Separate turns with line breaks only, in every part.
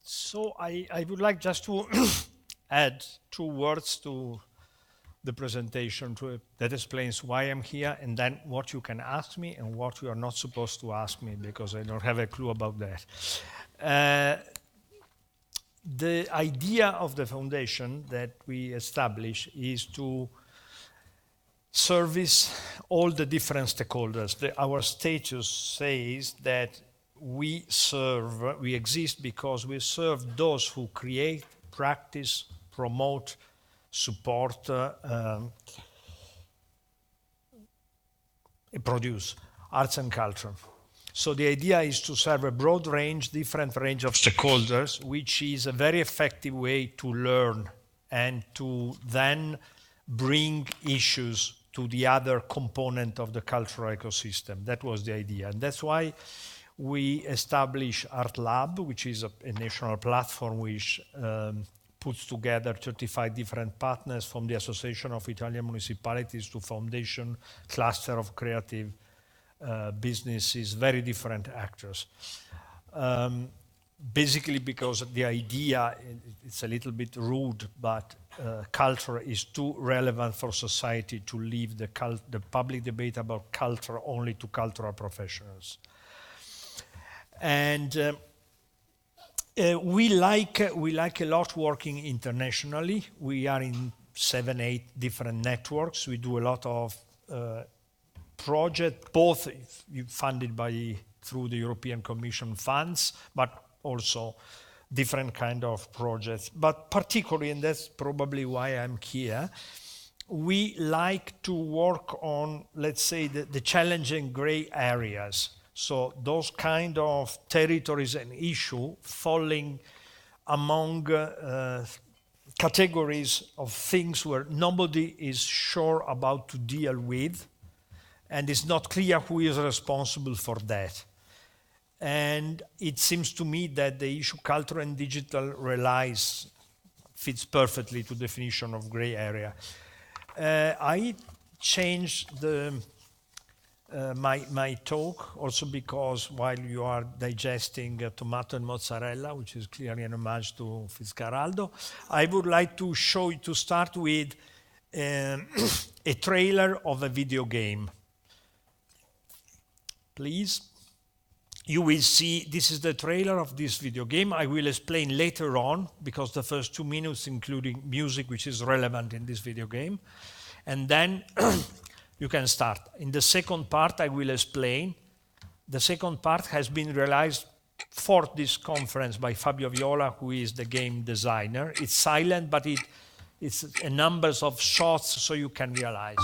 So I would like just to add 2 words to the presentation that explains why I'm here, and then what you can ask me and what you are not supposed to ask me, because I don't have a clue about that. The idea of the foundation that we establish is to service all the different stakeholders. Our status says that we exist because we serve those who create, practice, promote, support, produce arts and culture. So the idea is to serve a broad range, different range of stakeholders, which is a very effective way to learn and to then bring issues to the other component of the cultural ecosystem. That was the idea. And that's why we established Art Lab, which is a national platform which puts together 35 different partners, from the Association of Italian Municipalities to foundation, cluster of creative businesses, very different actors. Basically because the idea, it's a little bit rude, but culture is too relevant for society to leave the public debate about culture only to cultural professionals. And we like a lot working internationally. We are in 7, 8 different networks. We do a lot of projects, both funded through the European Commission funds, but also different kind of projects. But particularly, and that's probably why I'm here, we like to work on, let's say, the challenging gray areas. So those kind of territories and issues falling among categories of things where nobody is sure about to deal with, and it's not clear who is responsible for that. And it seems to me that the issue culture and digital fits perfectly to the definition of gray area. I changed my talk also because while you are digesting tomato and mozzarella, which is clearly an homage to Fitzcarraldo, I would like to start with a trailer of a video game. Please. You will see, this is the trailer of this video game. I will explain later on, because the first 2 minutes including music, which is relevant in this video game. And then you can start. In the second part, I will explain. The second part has been realized for this conference by Fabio Viola, who is the game designer. It's silent, but it's a numbers of shots so you can realize.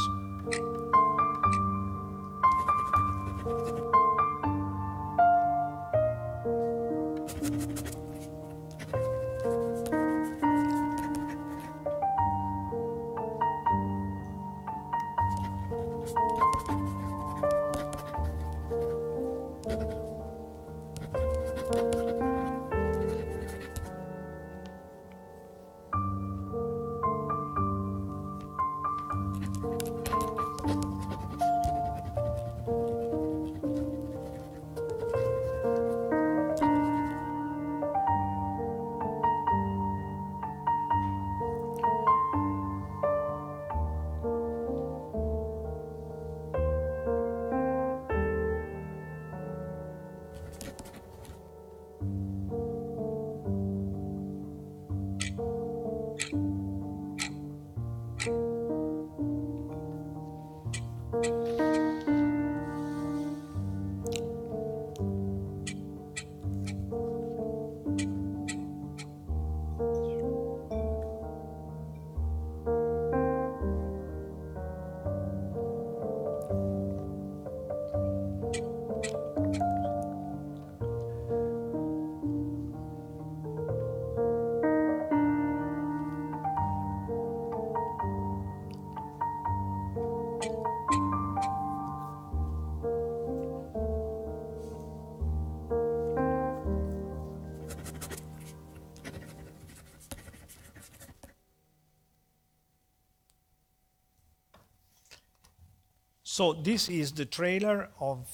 So this is the trailer of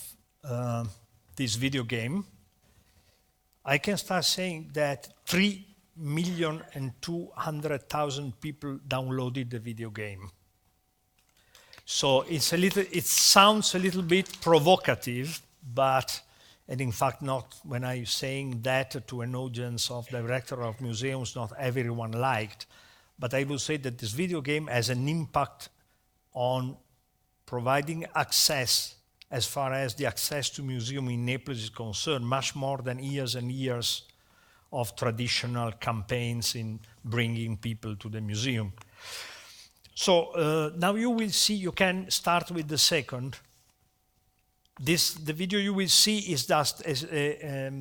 this video game. I can start saying that 3,200,000 people downloaded the video game. So it sounds a little bit provocative, but, and in fact not when I'm saying that to an audience of director of museums, not everyone liked, but I would say that this video game has an impact on providing access, as far as the access to museum in Naples is concerned, much more than years and years of traditional campaigns in bringing people to the museum. So now you will see, you can start with the second. The video you will see is just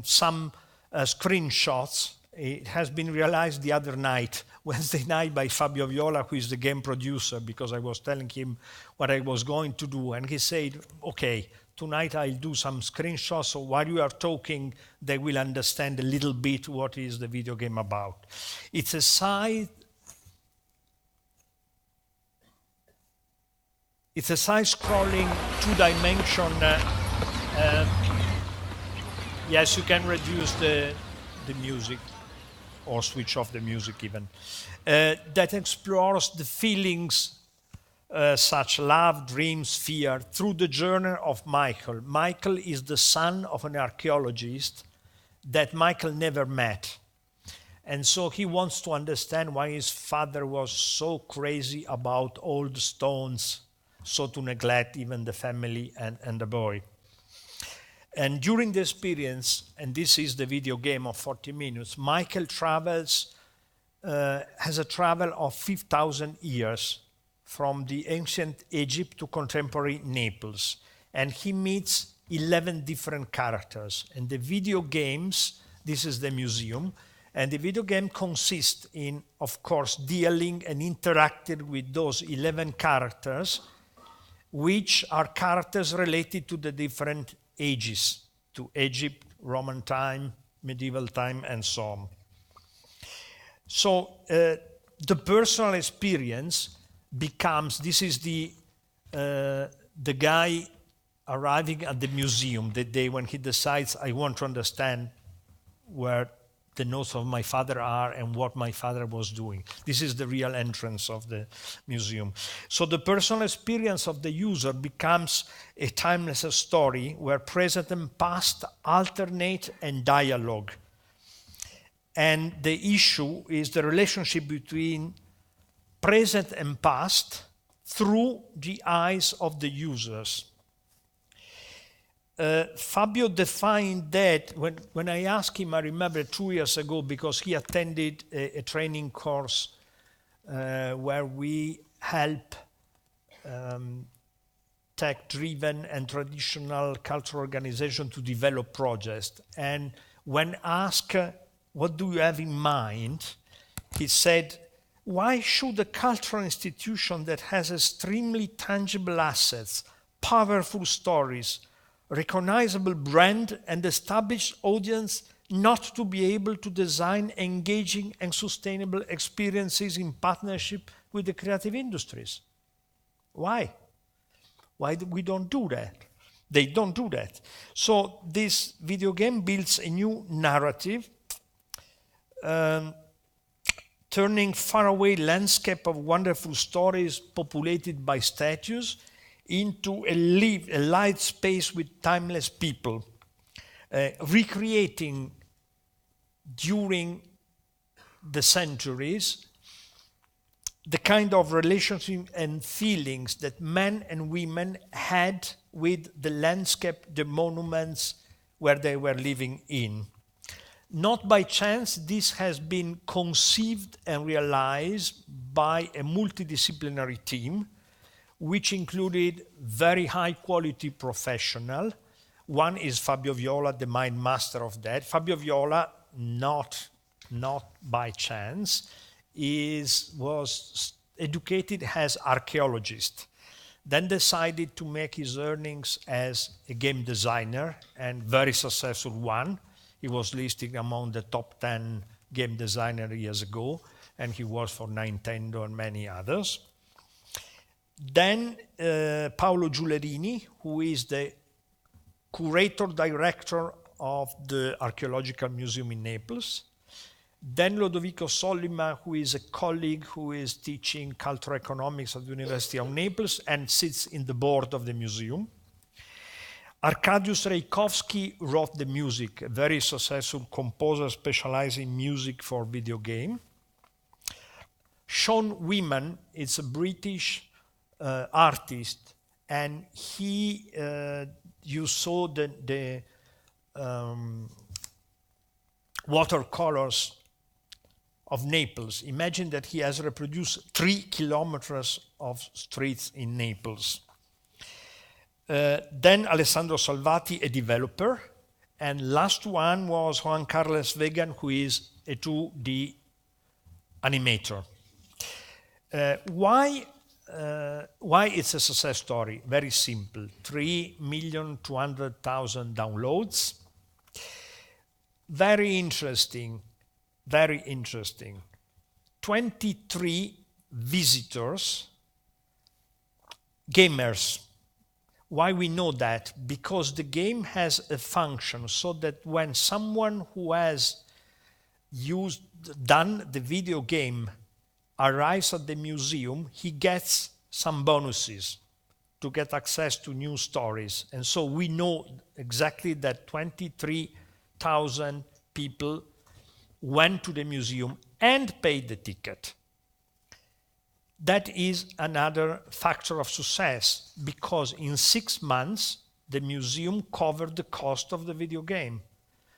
some screenshots. It has been realized the other night, Wednesday night, by Fabio Viola, who is the game producer, because I was telling him what I was going to do. And he said, okay, tonight I'll do some screenshots, so while you are talking, they will understand a little bit what is the video game about. It's a side-scrolling, two-dimension. Yes, you can reduce the music, or switch off the music even. That explores the feelings such love, dreams, fear, through the journey of Michael. Michael is the son of an archaeologist that Michael never met. And so he wants to understand why his father was so crazy about old stones, so to neglect even the family and the boy. And during the experience, and this is the video game of 40 minutes, Michael travels, has a travel of 5,000 years from the ancient Egypt to contemporary Naples. And he meets 11 different characters. And the video games, this is the museum, and the video game consists in, of course, dealing and interacting with those 11 characters, which are characters related to the different ages, to Egypt, Roman time, medieval time, and so on. So the personal experience becomes, this is the guy arriving at the museum the day when he decides, I want to understand where the notes of my father are and what my father was doing. This is the real entrance of the museum. So the personal experience of the user becomes a timeless story where present and past alternate and dialogue. And the issue is the relationship between present and past through the eyes of the users. Fabio defined that when I asked him, I remember 2 years ago, because he attended a training course where we help tech-driven and traditional cultural organizations to develop projects. And when asked, what do you have in mind? He said, why should a cultural institution that has extremely tangible assets, powerful stories, recognizable brand, and established audience not to be able to design engaging and sustainable experiences in partnership with the creative industries? Why? Why we don't do that? They don't do that. So this video game builds a new narrative, turning faraway landscape of wonderful stories populated by statues into a light space with timeless people, recreating during the centuries the kind of relationship and feelings that men and women had with the landscape, the monuments where they were living in. Not by chance, this has been conceived and realized by a multidisciplinary team, which included very high quality professional. One is Fabio Viola, the mind master of that. Fabio Viola, not by chance, was educated as archaeologist, then decided to make his earnings as a game designer, and very successful one. He was listed among the top 10 game designers years ago, and he worked for Nintendo and many others. Then Paolo Giulerini, who is the curator director of the Archaeological Museum in Naples. Then Lodovico Sollima, who is a colleague who is teaching cultural economics at the University of Naples and sits in the board of the museum. Arkadiusz Rejkowski wrote the music, a very successful composer specializing in music for video game. Sean Wiman is a British artist, and he, you saw the watercolors of Naples. Imagine that he has reproduced 3 kilometers of streets in Naples. Then Alessandro Salvati, a developer. And last one was Juan Carlos Vegan, who is a 2D animator. Why it's a success story? Very simple. 3,200,000 downloads. Very interesting. 23 visitors, gamers. Why we know that? Because the game has a function so that when someone who has done the video game arrives at the museum, he gets some bonuses to get access to new stories. And so we know exactly that 23,000 people went to the museum and paid the ticket. That is another factor of success, because in 6 months, the museum covered the cost of the video game.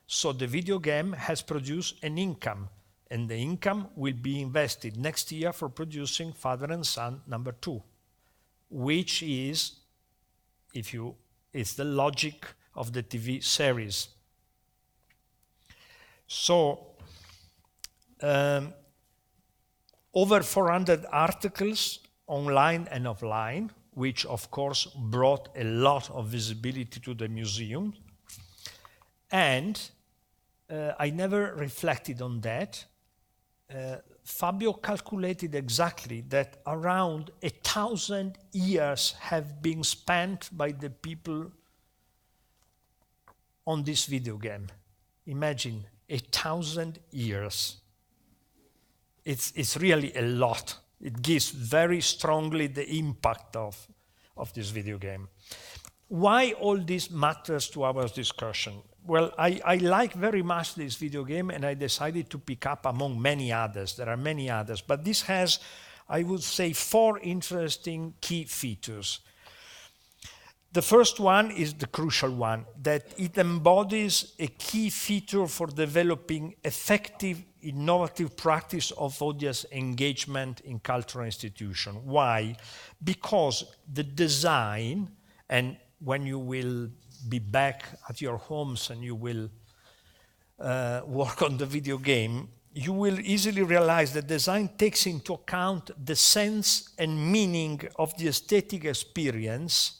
So the video game has produced an income, and the income will be invested next year for producing Father and Son #2, which is, it's the logic of the TV series. So, over 400 articles online and offline, which of course brought a lot of visibility to the museum. And I never reflected on that. Fabio calculated exactly that around 1,000 years have been spent by the people on this video game. Imagine 1,000 years. It's really a lot. It gives very strongly the impact of this video game. Why all this matters to our discussion? Well, I like very much this video game, and I decided to pick up among many others. There are many others, but this has, I would say, 4 interesting key features. The first one is the crucial one, that it embodies a key feature for developing effective, innovative practice of audience engagement in cultural institutions. Why? Because the design, and when you will be back at your homes and you will work on the video game, you will easily realize that design takes into account the sense and meaning of the aesthetic experience,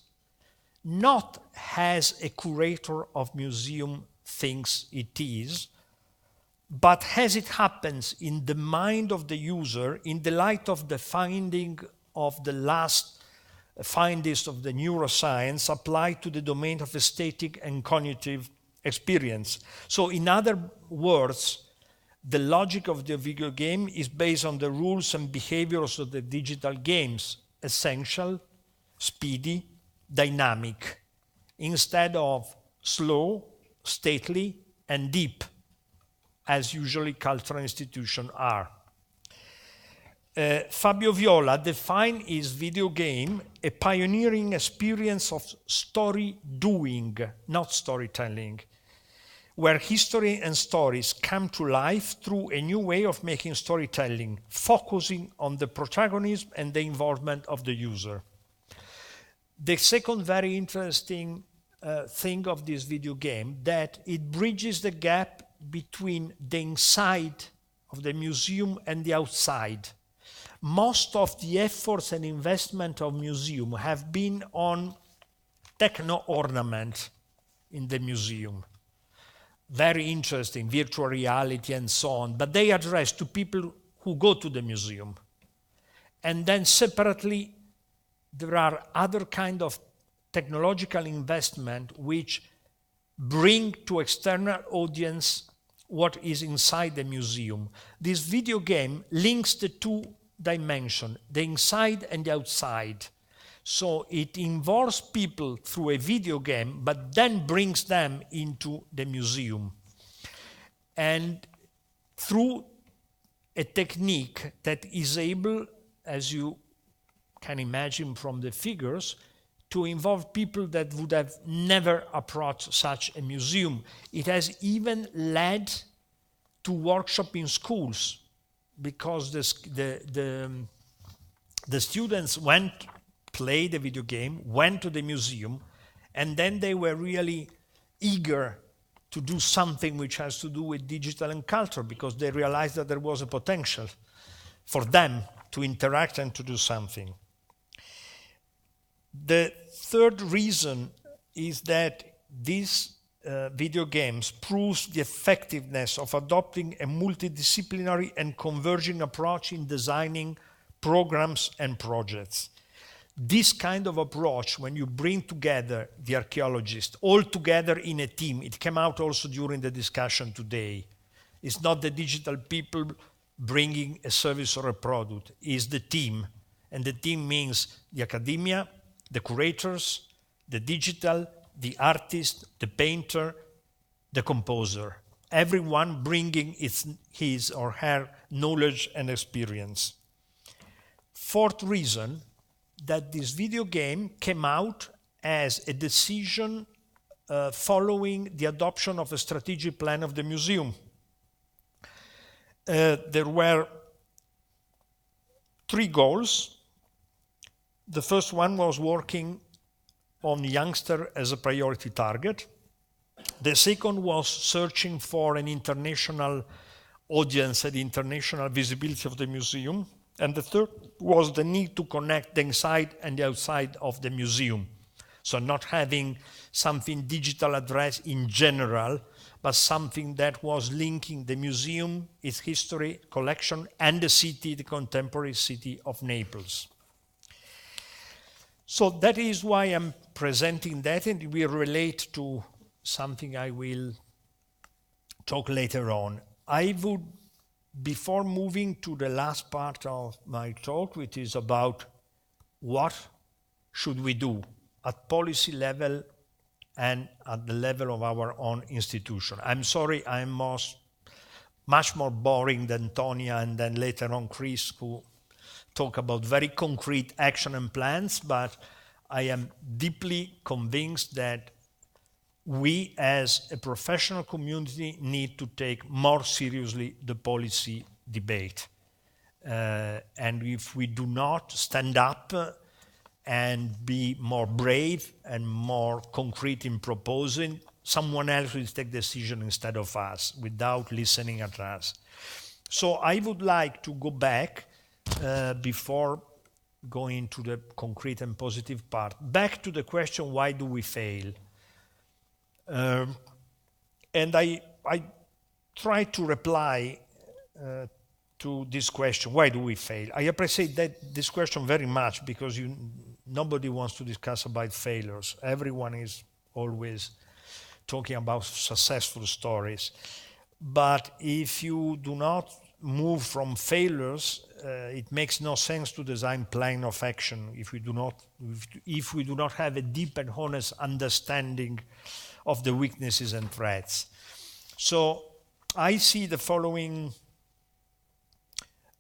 not as a curator of museum thinks it is, but as it happens in the mind of the user in the light of the finding of the last findings of the neuroscience applied to the domain of aesthetic and cognitive experience. So in other words, the logic of the video game is based on the rules and behaviors of the digital games, essential, speedy, dynamic, instead of slow, stately, and deep, as usually cultural institutions are. Fabio Viola defined his video game a pioneering experience of story doing, not storytelling, where history and stories come to life through a new way of making storytelling, focusing on the protagonism and the involvement of the user. The second very interesting thing of this video game, that it bridges the gap between the inside of the museum and the outside. Most of the efforts and investment of museum have been on techno ornament in the museum. Very interesting, virtual reality and so on, but they address to people who go to the museum. And then separately, there are other kind of technological investment which bring to external audience what is inside the museum. This video game links the two dimensions, the inside and the outside. So it involves people through a video game, but then brings them into the museum. And through a technique that is able, as you can imagine from the figures, to involve people that would have never approached such a museum. It has even led to workshops in schools, because the students played the video game, went to the museum, and then they were really eager to do something which has to do with digital and culture, because they realized that there was a potential for them to interact and to do something. The third reason is that these video games proves the effectiveness of adopting a multidisciplinary and converging approach in designing programs and projects. This kind of approach, when you bring together the archaeologists all together in a team, it came out also during the discussion today. It's not the digital people bringing a service or a product, it's the team. And the team means the academia, the curators, the digital, the artist, the painter, the composer. Everyone bringing his or her knowledge and experience. Fourth reason, that this video game came out as a decision following the adoption of a strategic plan of the museum. There were 3 goals. The first one was working on youngster as a priority target. The second was searching for an international audience and international visibility of the museum. And the third was the need to connect the inside and the outside of the museum. So not having something digital addressed in general, but something that was linking the museum, its history, collection, and the city, the contemporary city of Naples. So that is why I'm presenting that, and it will relate to something I will talk later on. I would, before moving to the last part of my talk, which is about what should we do at policy level and at the level of our own institution. I'm sorry, I'm much more boring than Tonia and then later on Chris, who talk about very concrete action and plans, but I am deeply convinced that we as a professional community need to take more seriously the policy debate. And if we do not stand up and be more brave and more concrete in proposing, someone else will take decision instead of us without listening at us. So I would like to go back before going to the concrete and positive part, back to the question, why do we fail? And I try to reply to this question, why do we fail? I appreciate this question very much, because nobody wants to discuss about failures. Everyone is always talking about successful stories. But if you do not move from failures, it makes no sense to design plan of action if we do not have a deep and honest understanding of the weaknesses and threats. So I see the following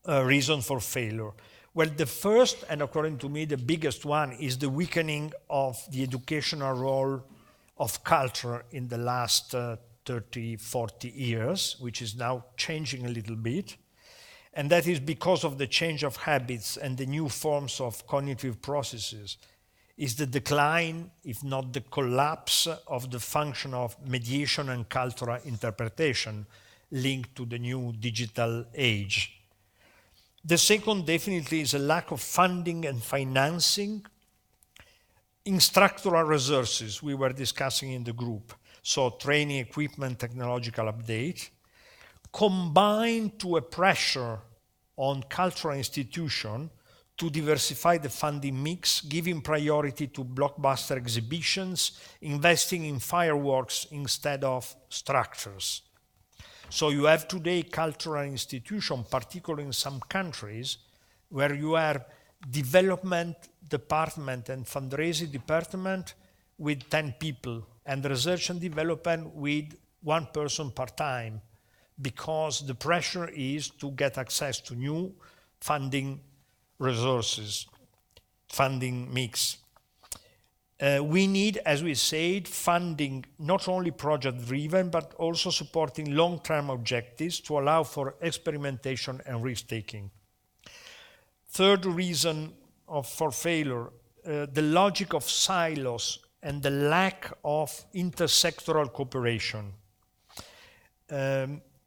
reason for failure. Well, the first, and according to me the biggest one, is the weakening of the educational role of culture in the last 30, 40 years, which is now changing a little bit. And that is because of the change of habits and the new forms of cognitive processes. Is the decline, if not the collapse, of the function of mediation and cultural interpretation linked to the new digital age. The second definitely is a lack of funding and financing in structural resources we were discussing in the group. So training, equipment, technological update, combined to a pressure on cultural institutions to diversify the funding mix, giving priority to blockbuster exhibitions, investing in fireworks instead of structures. So you have today cultural institutions, particularly in some countries, where you have development department and fundraising department with 10 people, and research and development with 1 person part-time, because the pressure is to get access to new funding resources, funding mix. We need, as we said, funding not only project-driven, but also supporting long-term objectives to allow for experimentation and risk-taking. Third reason for failure, the logic of silos and the lack of intersectoral cooperation.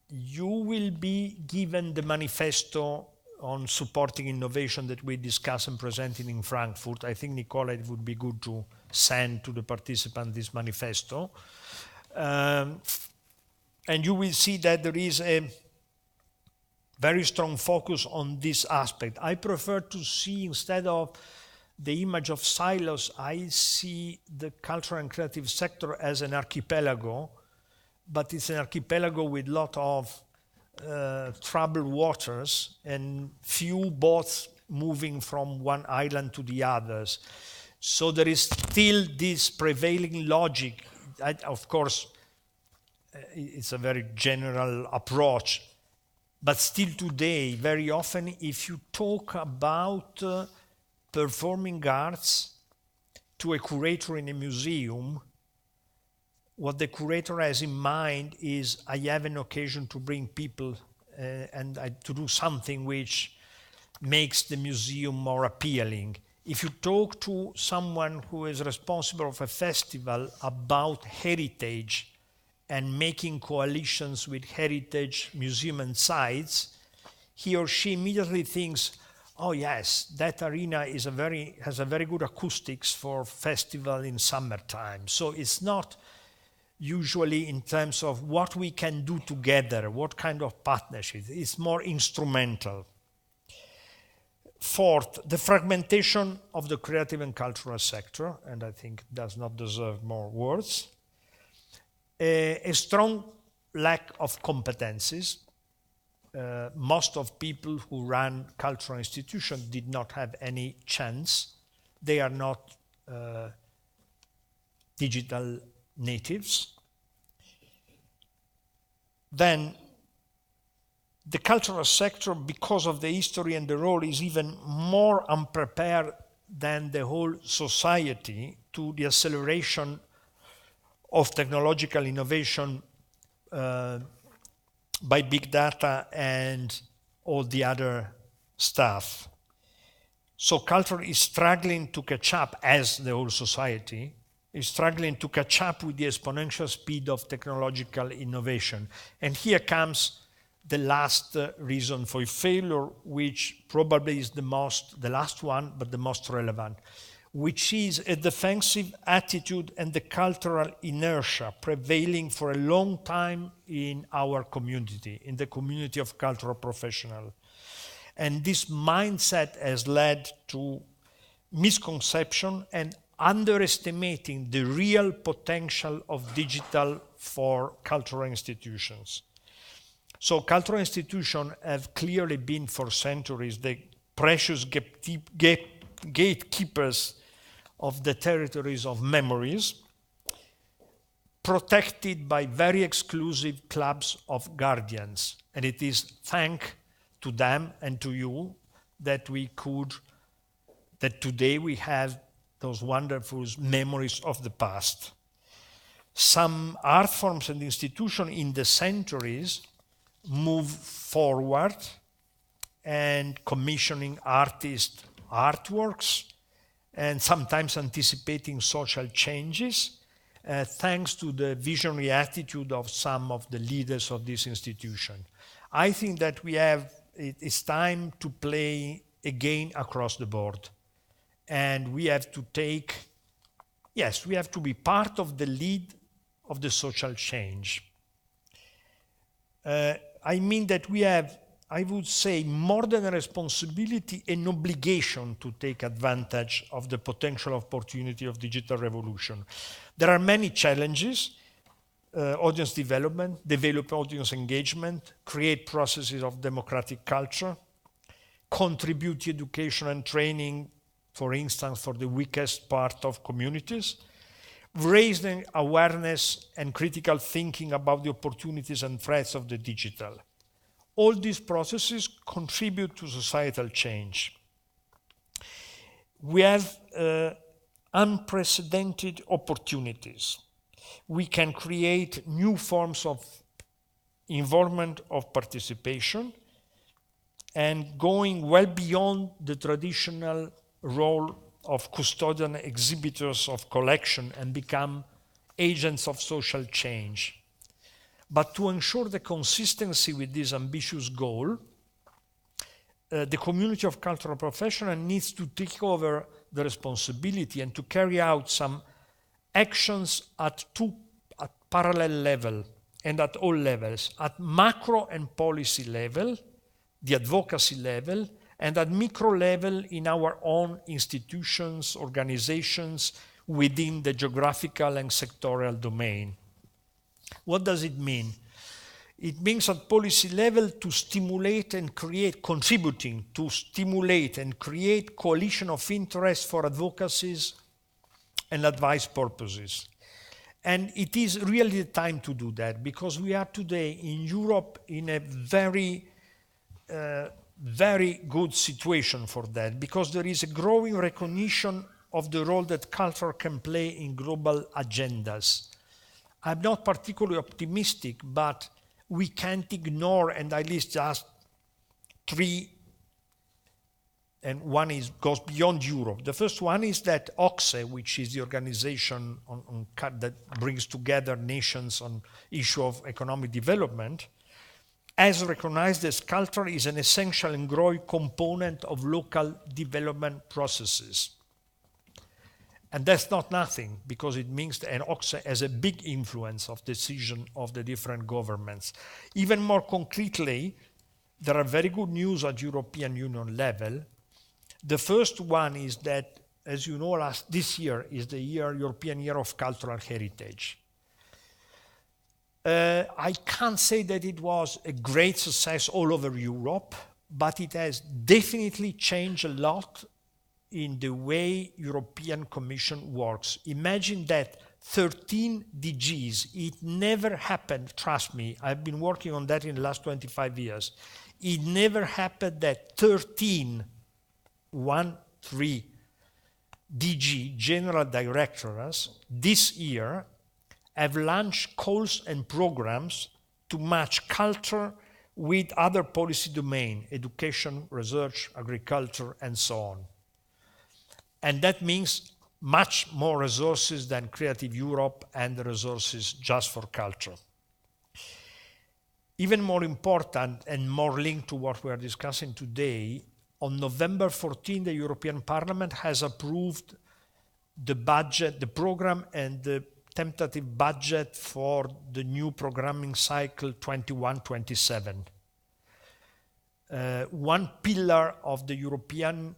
You will be given the manifesto on supporting innovation that we discussed and presented in Frankfurt. I think, Nicola, it would be good to send to the participants this manifesto. And you will see that there is a very strong focus on this aspect. I prefer to see, instead of the image of silos, I see the cultural and creative sector as an archipelago, but it's an archipelago with a lot of troubled waters and few boats moving from one island to the others. So there is still this prevailing logic. Of course, it's a very general approach, but still today, very often, if you talk about performing arts to a curator in a museum, what the curator has in mind is, I have an occasion to bring people and to do something which makes the museum more appealing. If you talk to someone who is responsible for a festival about heritage and making coalitions with heritage museum and sites, he or she immediately thinks, oh yes, that arena is has a very good acoustics for festival in summertime. So it's not usually in terms of what we can do together, what kind of partnership. It's more instrumental. Fourth, the fragmentation of the creative and cultural sector, and I think does not deserve more words. A strong lack of competencies. Most of people who run cultural institutions did not have any chance. They are not digital natives. Then the cultural sector, because of the history and the role, is even more unprepared than the whole society to the acceleration of technological innovation by big data and all the other stuff. So culture is struggling to catch up, as the whole society is struggling to catch up with the exponential speed of technological innovation. And here comes the last reason for failure, which probably is the last one, but the most relevant, which is a defensive attitude and the cultural inertia prevailing for a long time in our community, in the community of cultural professionals. And this mindset has led to misconception and underestimating the real potential of digital for cultural institutions. So cultural institutions have clearly been for centuries the precious gatekeepers of the territories of memories, protected by very exclusive clubs of guardians. And it is thanks to them and to you that today we have those wonderful memories of the past. Some art forms and institutions in the centuries move forward and commissioning artists' artworks and sometimes anticipating social changes, thanks to the visionary attitude of some of the leaders of this institution. I think that it's time to play again across the board. And we have to we have to be part of the lead of the social change. I mean that we have I would say, more than a responsibility, an obligation to take advantage of the potential opportunity of digital revolution. There are many challenges: audience development, develop audience engagement, create processes of democratic culture, contribute to education and training, for instance, for the weakest part of communities, raise the awareness and critical thinking about the opportunities and threats of the digital. All these processes contribute to societal change. We have unprecedented opportunities. We can create new forms of involvement of participation and going well beyond the traditional role of custodian exhibitors of collection and become agents of social change. But to ensure the consistency with this ambitious goal, the community of cultural professionals needs to take over the responsibility and to carry out some actions at parallel level and at all levels, at macro and policy level, the advocacy level, and at micro level in our own institutions, organizations within the geographical and sectorial domain. What does it mean? It means at policy level to stimulate and create, contributing to stimulate and create coalition of interest for advocacies and advice purposes. And it is really the time to do that, because we are today in Europe in a very good situation for that, because there is a growing recognition of the role that culture can play in global agendas. I'm not particularly optimistic, but we can't ignore, and I list just three, and one goes beyond Europe. The first one is that OCSE, which is the organization that brings together nations on issue of economic development, has recognized that culture is an essential and growing component of local development processes. And that's not nothing, because it means that OCSE has a big influence of decision of the different governments. Even more concretely, there are very good news at European Union level. The first one is that, as you know, this year is the European Year of Cultural Heritage. I can't say that it was a great success all over Europe, but it has definitely changed a lot in the way European Commission works. Imagine that 13 DGs, it never happened, trust me, I've been working on that in the last 25 years. It never happened that 13 DG, General Directors, this year have launched calls and programs to match culture with other policy domains, education, research, agriculture, and so on. And that means much more resources than Creative Europe and the resources just for culture. Even more important and more linked to what we are discussing today, on November 14, the European Parliament has approved the budget, the program, and the tentative budget for the new programming cycle 21-27. One pillar of the European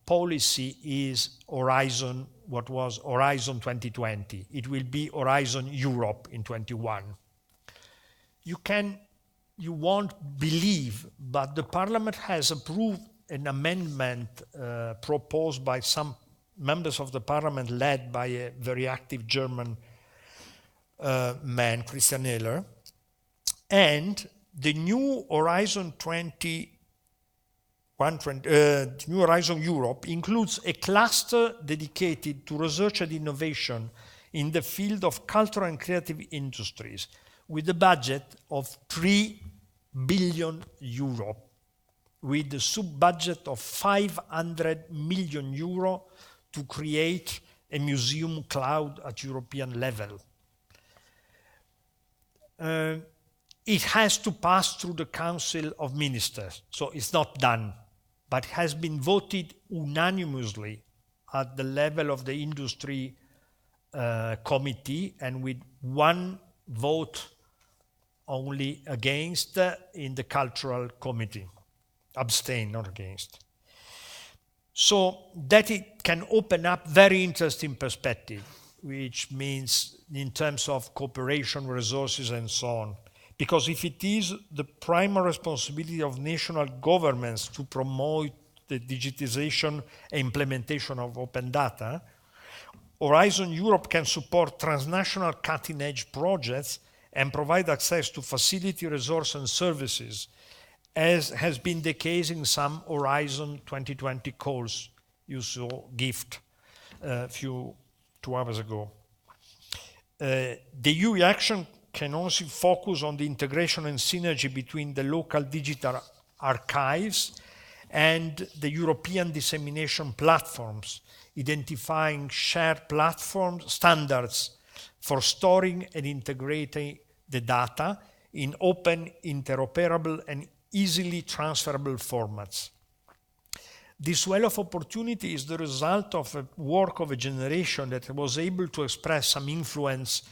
policy is Horizon, what was Horizon 2020. It will be Horizon Europe in 21. You won't believe, but the Parliament has approved an amendment proposed by some members of the Parliament, led by a very active German man, Christian Ehler, and the new Horizon New Horizon Europe includes a cluster dedicated to research and innovation in the field of cultural and creative industries, with a budget of 3 billion euro, with a sub-budget of 500 million euro to create a museum cloud at European level. It has to pass through the Council of Ministers, so it's not done, but has been voted unanimously at the level of the industry committee, and with one vote only against in the cultural committee. Abstain, not against. So that it can open up very interesting perspective, which means in terms of cooperation, resources, and so on. Because if it is the primary responsibility of national governments to promote the digitization and implementation of open data, Horizon Europe can support transnational cutting-edge projects and provide access to facility, resource, and services, as has been the case in some Horizon 2020 calls you saw gift a few 2 hours ago. The EU action can also focus on the integration and synergy between the local digital archives and the European dissemination platforms, identifying shared platform standards for storing and integrating the data in open, interoperable, and easily transferable formats. This well of opportunity is the result of a work of a generation that was able to express some influence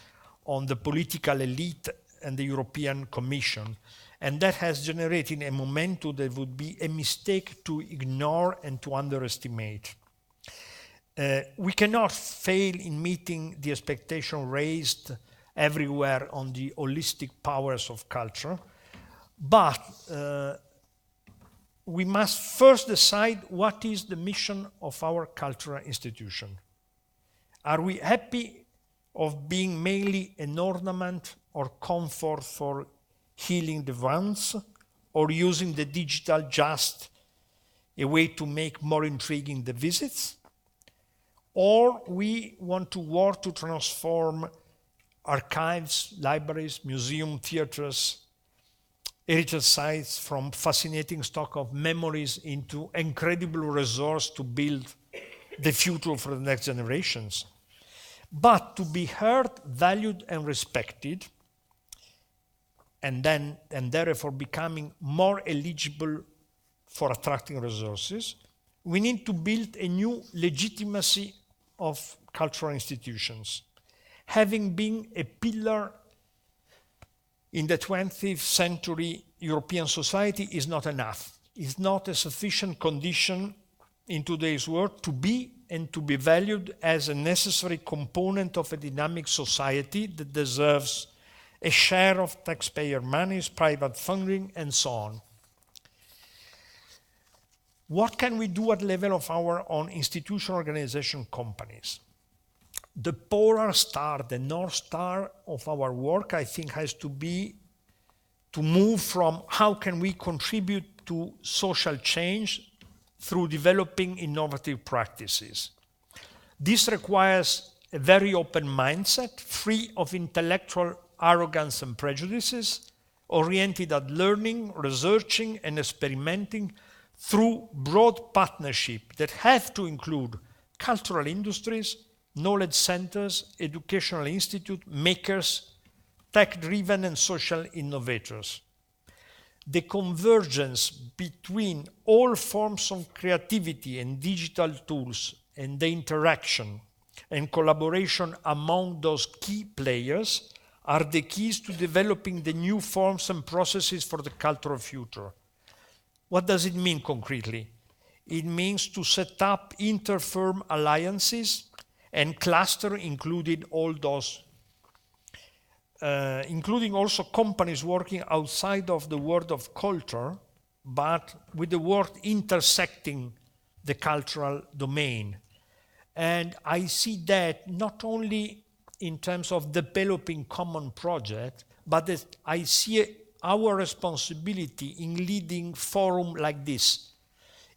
on the political elite and the European Commission, and that has generated a momentum that would be a mistake to ignore and to underestimate. We cannot fail in meeting the expectation raised everywhere on the holistic powers of culture, but we must first decide what is the mission of our cultural institution. Are we happy of being mainly an ornament or comfort for healing the wounds, or using the digital just a way to make more intriguing the visits? Or we want to work to transform archives, libraries, museums, theaters, heritage sites from fascinating stock of memories into incredible resource to build the future for the next generations. But to be heard, valued, and respected, and therefore becoming more eligible for attracting resources, we need to build a new legitimacy of cultural institutions. Having been a pillar in the 20th century European society is not enough. It's not a sufficient condition in today's world to be and to be valued as a necessary component of a dynamic society that deserves a share of taxpayer monies, private funding, and so on. What can we do at the level of our own institution, organization, companies? The polar star, the North Star of our work, I think, has to be to move from how can we contribute to social change through developing innovative practices. This requires a very open mindset, free of intellectual arrogance and prejudices, oriented at learning, researching, and experimenting through broad partnership that have to include cultural industries, knowledge centers, educational institutes, makers, tech-driven and social innovators. The convergence between all forms of creativity and digital tools and the interaction and collaboration among those key players are the keys to developing the new forms and processes for the cultural future. What does it mean concretely? It means to set up inter-firm alliances and cluster, including all those, including also companies working outside of the world of culture, but with the word intersecting the cultural domain. And I see that not only in terms of developing common projects, but that I see our responsibility in leading forum like this,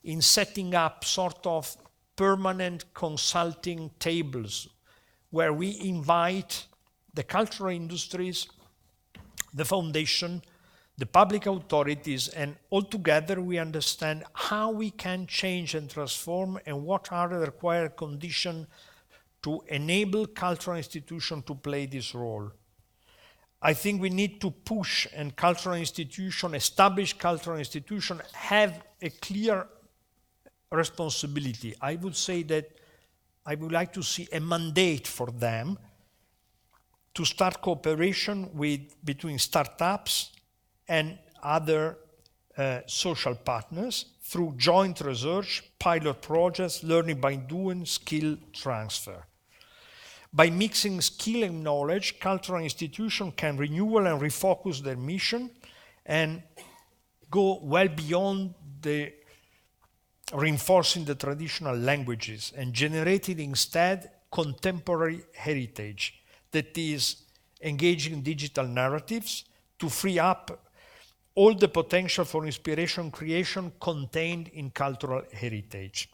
in setting up sort of permanent consulting tables where we invite the cultural industries, the foundation, the public authorities, and altogether we understand how we can change and transform and what are the required conditions to enable cultural institutions to play this role. I think we need to push, and cultural institutions, established cultural institutions, have a clear responsibility. I would say that I would like to see a mandate for them to start cooperation between startups and other social partners through joint research, pilot projects, learning by doing, skill transfer. By mixing skill and knowledge, cultural institutions can renew and refocus their mission and go well beyond the reinforcing the traditional languages and generating instead contemporary heritage that is engaging digital narratives to free up all the potential for inspiration creation contained in cultural heritage.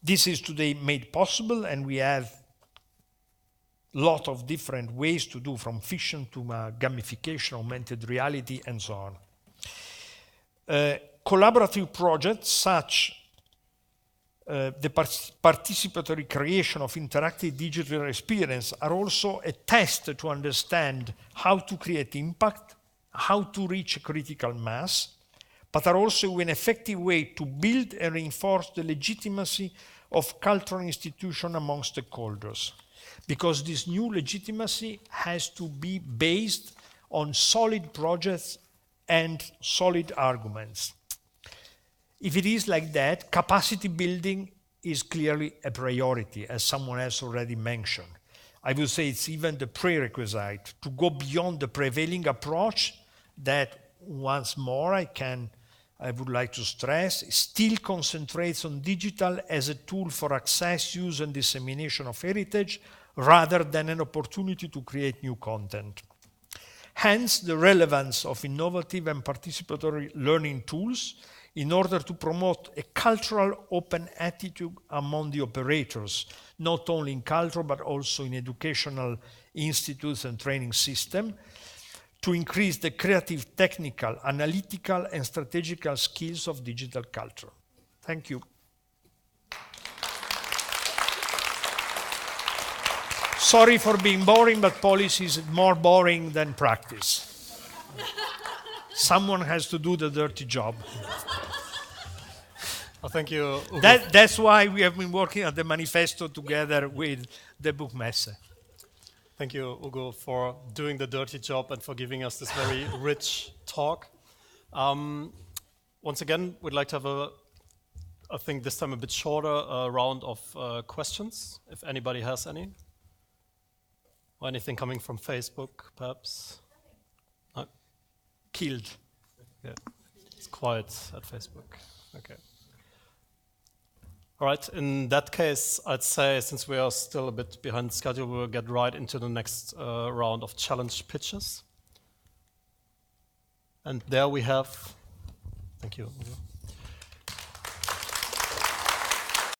This is today made possible, and we have a lot of different ways to do, from fiction to gamification, augmented reality, and so on. Collaborative projects such the participatory creation of interactive digital experience are also a test to understand how to create impact, how to reach a critical mass, but are also an effective way to build and reinforce the legitimacy of cultural institutions among stakeholders. Because this new legitimacy has to be based on solid projects and solid arguments. If it is like that, capacity building is clearly a priority, as someone else already mentioned. I would say it's even the prerequisite to go beyond the prevailing approach that, once more, I would like to stress, still concentrates on digital as a tool for access, use, and dissemination of heritage, rather than an opportunity to create new content. Hence, the relevance of innovative and participatory learning tools in order to promote a cultural open attitude among the operators, not only in culture, but also in educational institutes and training systems, to increase the creative, technical, analytical, and strategical skills of digital culture. Thank you. Sorry for being boring, but policy is more boring than practice. Someone has to do the dirty job.
Well, thank you, Ugo.
That's why we have been working on the manifesto together with the Buchmesse.
Thank you, Ugo, for doing the dirty job and for giving us this very rich talk. Once again, we'd like to have I think this time a bit shorter round of questions, if anybody has any. Or anything coming from Facebook, perhaps? No?
Killed.
Yeah, it's quiet at Facebook. Okay. All right, in that case, I'd say, since we are still a bit behind schedule, we'll get right into the next round of challenge pitches. And there we have, thank you, Ugo.